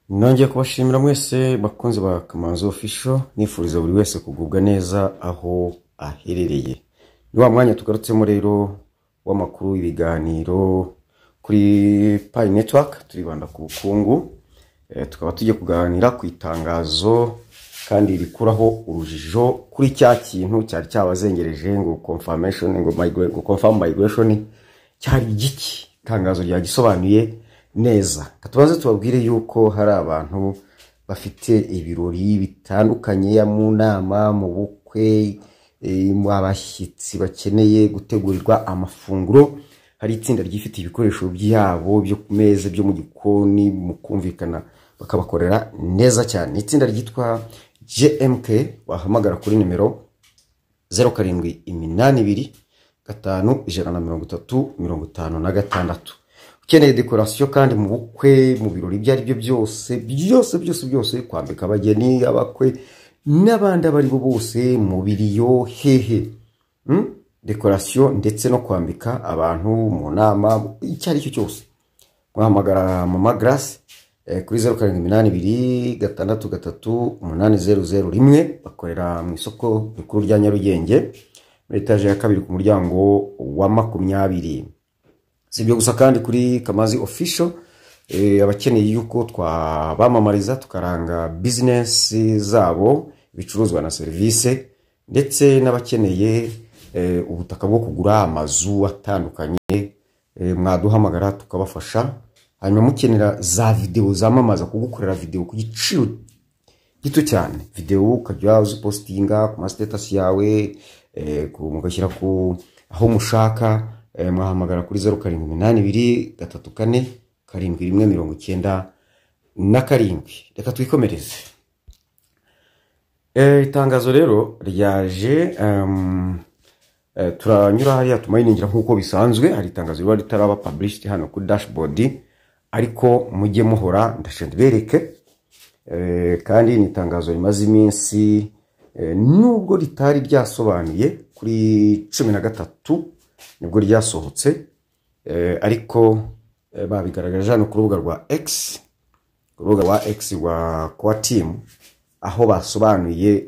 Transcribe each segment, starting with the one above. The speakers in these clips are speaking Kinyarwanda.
Nongeye kubashimira mwese bakunze ba Kamanzi Official, nifuriza buri wese kugubwa neza aho aherereye. Ni wa mwanya tugarutsemo rero w'amakuru ibiganiro kuri Pi Network, turibanda ku bukungu. Tukaba tujye kuganira ku itangazo kandi rikuraho urujijo kuri cya kintu cyari cyabazengereje ngo confirmation ngo confirm migration cyari giki. Itangazo ryagisobanuye neza. Katubanze tubabwire yuko hari abantu bafite ibirori bitandukanye ya mu nama, mu bukwe, mu abashyitsi bakeneye gutegurirwa amafunguro. Hari itsinda ryifite ibikoresho byabo byo kumeze byo mu gikoni mu kumvikana bakabakorera neza cyane. Itsinda ryitwa JMK, wahamagara kuri nimero 0782 5 ukeneye decoration kandi mu bukwe, mu birori byari byo byose kwambika abageni, abakwe n'abandi bari bo bose mu biriyo hehe, decoration ndetse no kwambika abantu mu nama, icyari cyo cyose wahamagara Mama Grace kuri 0782 bakorera mu isoko rikuru rya Nyarugenge muri etage ya kabiri ku muryango wa 20. Sibyo gusa kandi kuri Kamanzi Official abakeneye yuko twabamamariza tukaranga business zabo, ibicuruzwa na service, ndetse n'abakeneye ubutaka bwo kugura amazu atandukanye, mwaduhamagara tukabafasha. Hanyuma mukenera za video zamamaza, kugukorera video ku giciro gito cyane, video ukajya uzipostinga ku status yawe, mugashyira ku aho mushaka, mwahamagara kuri 0782 Reka twikomereze. Itangazo rero ryaje, turanyura hariya tumayiningira nkuko bisanzwe. Hari itangazo riba ritaraba published hano kuri dashboard, ariko mujye muhora ndashendereke. Kandi ni itangazo rimaze iminsi, nubwo ritari ryasobanuye kuri 13 nibwo ryasohotse, ariko babigaragaje hano ku rubuga rwa X, rwa kwa team, aho basobanuye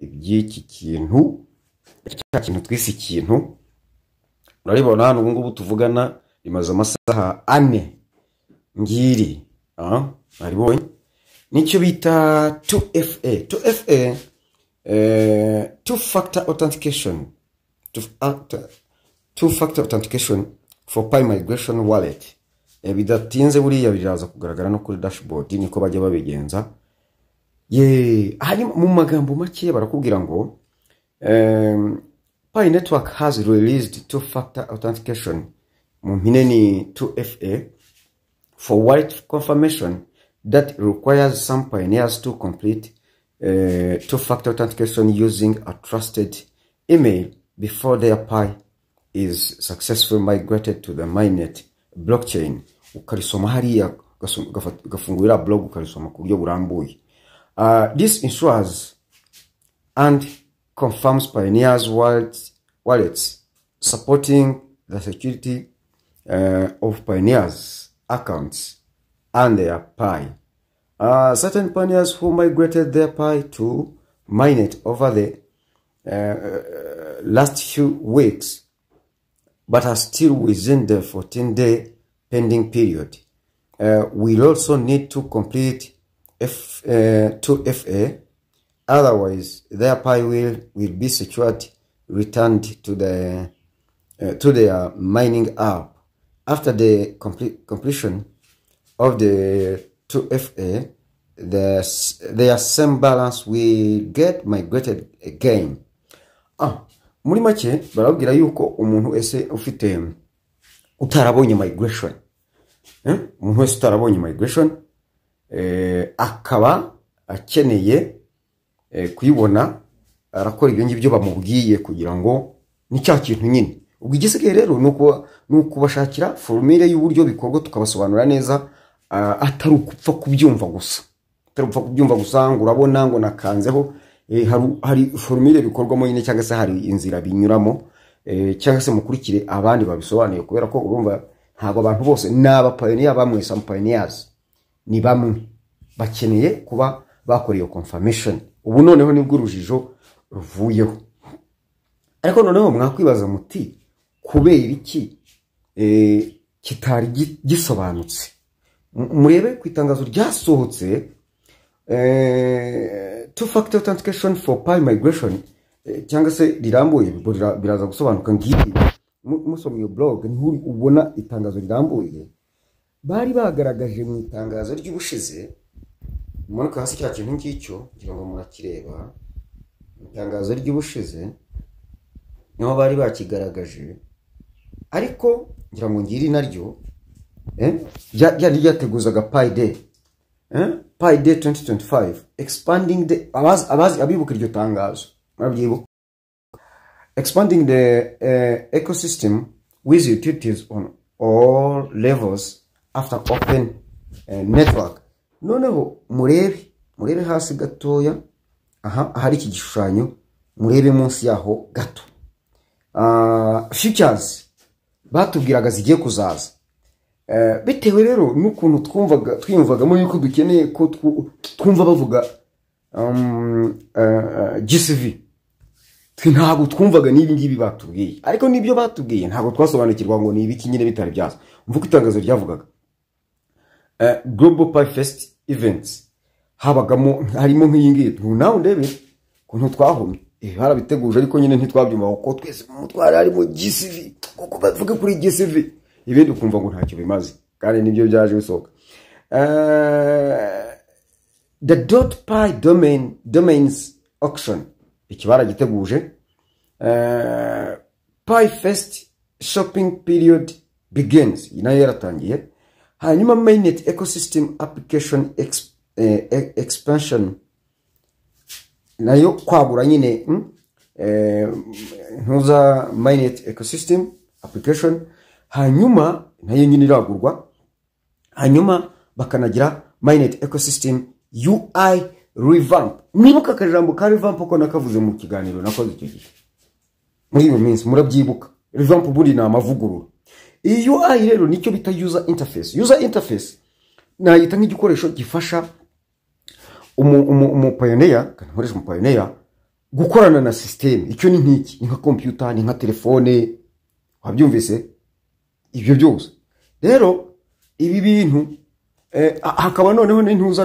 iby'iki kintu, cya kintu twise ikintu. Uraribona hano ubu ngubu tuvugana rimaze amasaha 4 ngiri, aribonye nicyo bita 2FA, two-factor authentication, two-factor authentication for Pi Migration Wallet. Bidatinze buriya biraza kugaragara no kuri dashboard, niko bajya babigenza. Hari mu magambo make barakubwira ngo Pi Network has released two-factor authentication, mu mpine ni 2FA, for wallet confirmation that requires some pioneers to complete two-factor authentication using a trusted email before their Pi is successfully migrated to the mainnet blockchain. Ukarisoma hariya gafungurira blog ukarisoma ku buryo burambuye. This ensures and confirms pioneers wallets supporting the security of pioneers accounts and their Pi. Certain pioneers who migrated their Pi to mainnet over the last few weeks but are still within the 14-day pending period will also need to complete 2FA, otherwise their Pi will be secured returned to their mining app. After the completion of the 2FA, their same balance will get migrated again. Muri make barabwira yuko umuntu ese ufite utarabonye migration, umuntu wese utarabonye migration, akaba akeneye kuyibona, arakora ibyo ngibyo bamubwiye kugira ngo ni cya kintu nyine. Ubwo igisigaye rero nuko bashakira formule y'uburyo bikorwa, tukabasobanura neza, atari ukupfa kubyumva gusa, ngo urabona ngo nakanzeho. Hari formule bikorwamo nyine, cyangwa se hari inzira binyuramo, cyangwa se mukurikire abandi babisobanuye, kubera ko urumva ntago abantu bose n'aba pioneer bamwe, some pioneers ni bamwe, bakeneye kuba bakora iyo confirmation. Ubu noneho nibwo urujijo ruvuyeho. Ariko noneho mwakwibaza muti kubera iki kitari gisobanutse. Murebe ku itangazo ryasohotse two factor authentication for Pi migration cyangwa se rirambuye biraza gusobanuka ngiyi musomye iyo blog nturi ubona itangazo rirambuye bari bagaragaje mu itangazo ry'ubushize. Mumanuka hasi cya kintu ngicyo ngira ngo murakireba. Itangazo ry'ubushize niho bari bakigaragaje, ariko ngira ngo ngiri naryo ryari ryateguzaga Pi Day Pi Day 2025 expanding the abibuka iryo tangazo murabyibuka, expanding the ecosystem with utilities on all levels after open network. Noneho murebe hasi gatoya, hari iki gishushanyo, murebe munsi yaho gato features batubwiraga zigiye kuzaza. Bitewe rero n'ukuntu twiyumvagamo yuko dukeneye ko twumva bavuga GCV, ntabwo twumvaga n'ibi ngibi batubwiye, ariko nibyo batubwiye ntabwo twasobanukirwa ngo ni ibiki nyine bitari byaza. Mvuga itangazo ryavugaga Global Pi Fest events, harimo nk'iyi ngiyi nawe ndebe kuntu twahumye barabiteguje, ariko nyine ntitwabyumva kuko twese mutwara harimo GCV, kuko bavuga kuri GCV ibindi ukumva ngo ntacyo bimaze, kandi nibyo byaje bisohoka. The .pi domains auction ikibara giteguje. Pi Fest shopping period begins, nayo yaratangiye. Hanyuma mainnet ecosystem application expansion nayo kwagura nyine ntuza mainnet ecosystem application, hanyuma nayo nyine iragurwa. Hanyuma bakanagira mainnet ecosystem UI revamp. Mwibuka akajambo ka revamp uko nakavuze mu kiganiro nakoze icyo gihe muri iyo minsi, murabyibuka. Revamp buri na amavugurura. Iyi UI rero nicyo bita user interface. User interface nayita nk'igikoresho gifasha umupioneer, kankoresha umupioneer gukorana na system. Icyo ni nk'iki, ni nka computer, ni nka telefone, wabyumvise ibyo byose. Rero ibi bintu hakaba noneho n'intuza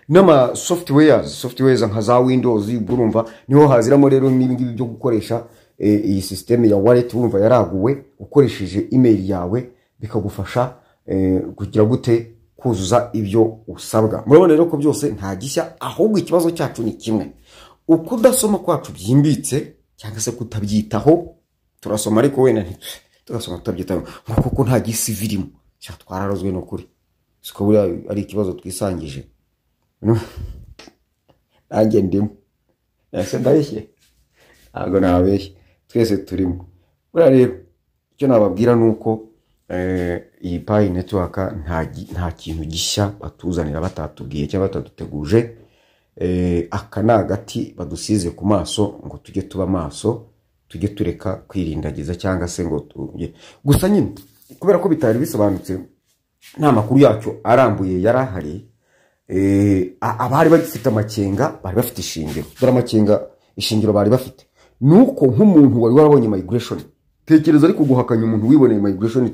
n'ama softwares nka za Windows, burumva niho haziramo rero n'ibingibi byo gukoresha iyi system ya wallet. Urumva yaraguwe ukoresheje email yawe, bikagufasha kugira gute kuzuza ibyo usabwa. Murabona rero ko byose nta gishya, ahubwo ikibazo cyacu ni kimwe, uko udasoma kwacu byimbitse cyangwa se kutabyitaho. Turasoma ariko wenda tugasoma tutabyitaho kuko nta gisivirimo cyatwararozwe no kuri siko buri ari ikibazo twisangije. Nanjye ndimo nase ndabeshye, ntabwo nabeshye, twese turimo. Buriya rero icyo nababwira nuko iyi Pi network nta kintu gishya batuzanira batatubwiye cyangwa bataduteguje. Aka nagati badusize ku maso ngo tujye tuba maso, tujye tureka kwirindagiza cyangwa se ngo gusa nyine kubera ko bitari bisobanutse, nta makuru yacyo arambuye yarahari. Abari bafite amakenga, bari bafite ishingiro. Dore amakenga ishingiro bari bafite nuko nk'umuntu wari warabonye migration, tekereza ariko guhakanya umuntu wiboneye migration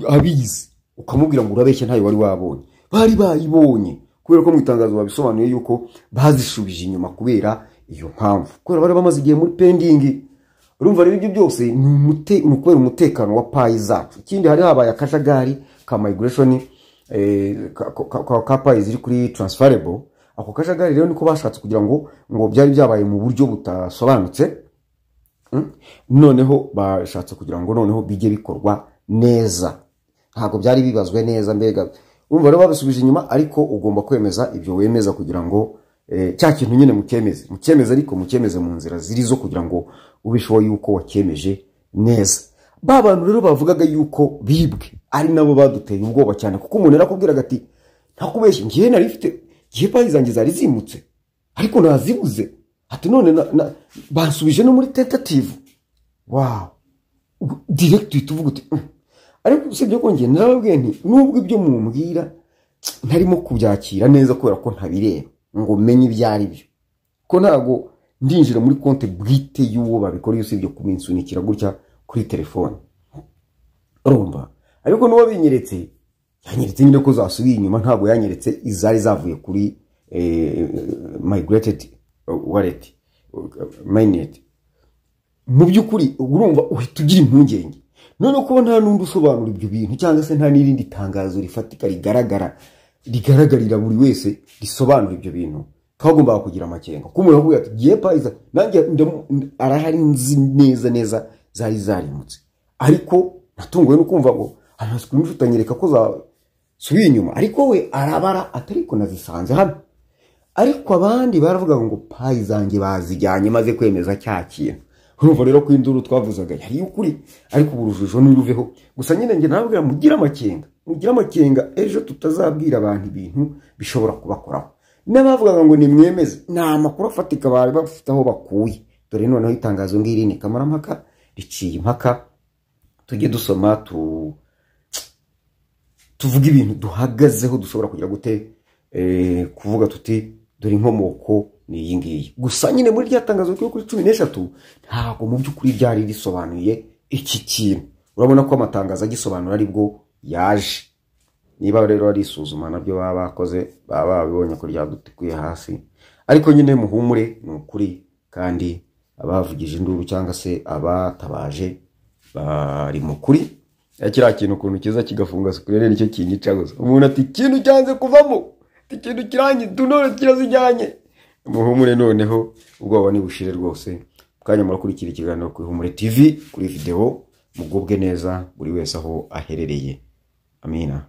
abizi ukamubwira ngo urabeshye ntayo wari wabonye. Bari bayibonye kubera ko mu itangazo babisobanuye yuko bazishubije inyuma kubera iyo mpamvu, kubera bari bamaze igihe muri pending. Urumva rero ibyo byose ni ukubera umutekano wa Pi zacu. Ikindi hari habaye akajagari ka migration ka Pi ziri kuri transferable. Ako kajagari rero niko bashatse kugira ngo byari byabaye mu buryo butasobanutse. Noneho bashatse kugira ngo noneho bijye bikorwa neza, ntabwo byari bibazwe neza. Mbega urumva rero babisubije inyuma, ariko ugomba kwemeza ibyo wemeza kugira ngo cya kintu nyine mukemeze, ariko mukemeze mu nzira ziri zo kugira ngo ubishoboye yuko wakemeje neza. Ba bantu rero bavugaga yuko bibwe ari nabo baduteye ubwoba cyane, kuko umuntu yarakubwiraga ati ntakubeshye ngiye nari mfite gihe Pi zanjye zari zimutse ariko nazibuze, ati none bansubije no muri tentative. Wow, direct tuvuga uti ariko usibye ko ngiye narababwiye nti nubwo ibyo mumbwira ntarimo kubyakira neza kubera ko ntabireba ngo menye ibyari byo ko ntago ndinjira muri konte bwite y'uwo babikora usibye kuminsunikira gutya kuri telefone urumva ariko nuwo binyeretse yanyeretse nyine ko zasubiye inyuma ntago yanyeretse izari zavuye kuri migrated wallet mainnet mu byukuri urumva uhita ugira impungenge none ko nta nundi usobanura ibyo bintu cyangwa se nta nirindi tangazo rifatika rigaragarira buri wese risobanura ibyo bintu kagomba kugira amakenga ko umuntu avuga ati giye paiza nanjye arahari nzi neza zari zarimutse ariko natunguwe no kumva ngo screenshot anyereka ko zasubiye inyuma ariko we arabara atariko nazisanze hano ariko abandi baravuga ngo paiza zanjye bazijyanye maze kwemeza cya kintu urumva rero ko induru twavuzaga yari ukuri ariko uburujujo niruveho gusa nyine nge nabwira mugira amakenga ejo tutazabwira abantu ibintu bishobora kubakoraho n'abavugaga ngo nimwemeze nta makuru afatika bari bafite aho bakuye dore noneho itangazo ngiri ni kamarampaka riciye impaka tujye dusoma tuvuga ibintu duhagazeho dushobora kugira gute kuvuga tuti dore inkomoko ni iyi ngiyi gusa nyine muri rya tangazo kuri 13 ntago mu byukuri byari risobanuye iki kintu urabona ko amatangazo agisobanura aribwo yaje niba rero ari isuzuma nabyo baba bakoze baba babibonye ko ryadutikuye hasi ariko nyine muhumure ni ukuri kandi abavugije induru cyangwa se abatabaje bari mu kuri yakira kintu kuntu kiza kigafunga sikurere nicyo kinyica gusa umuntu ati ikintu cyanze kuvamo ikintu kiranye tunore kirazijyanye muhumure noneho ubwoba ni bushire rwose kanya murakurikira ikiganiro ku Ihumure TV kuri video mugubwe neza buri wese aho aherereye amina.